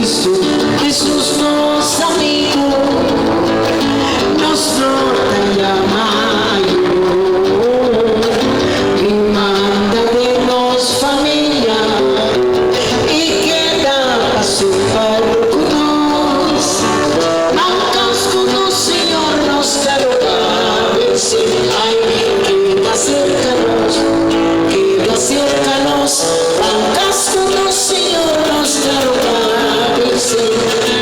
Cristo, Jesús nos amigo, nos nota y amayo, y manda de nos familia, y queda a su parcudos, mancas con los Señor nos caroga, si hay queda cercanos, mancas con los Señor nos caroga,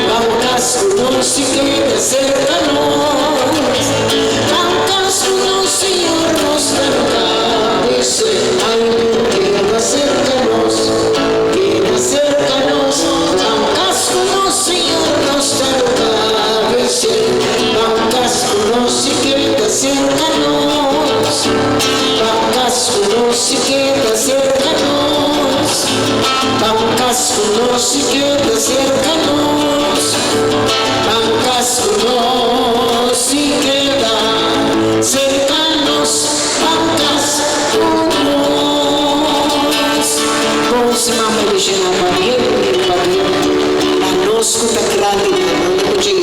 mancas con los si queda cercanos, mancas con los Señor nos caroga, dice, ay, queda cercanos, mancas con los Señor nos caroga, dice, mancas con los si queda cercanos, mancas con los si queda cercanos, mancas con los si queda cercanos, mancas con los si queda cercanos, mancas con los. Prossima medicina pariente, la nostra grande non c'è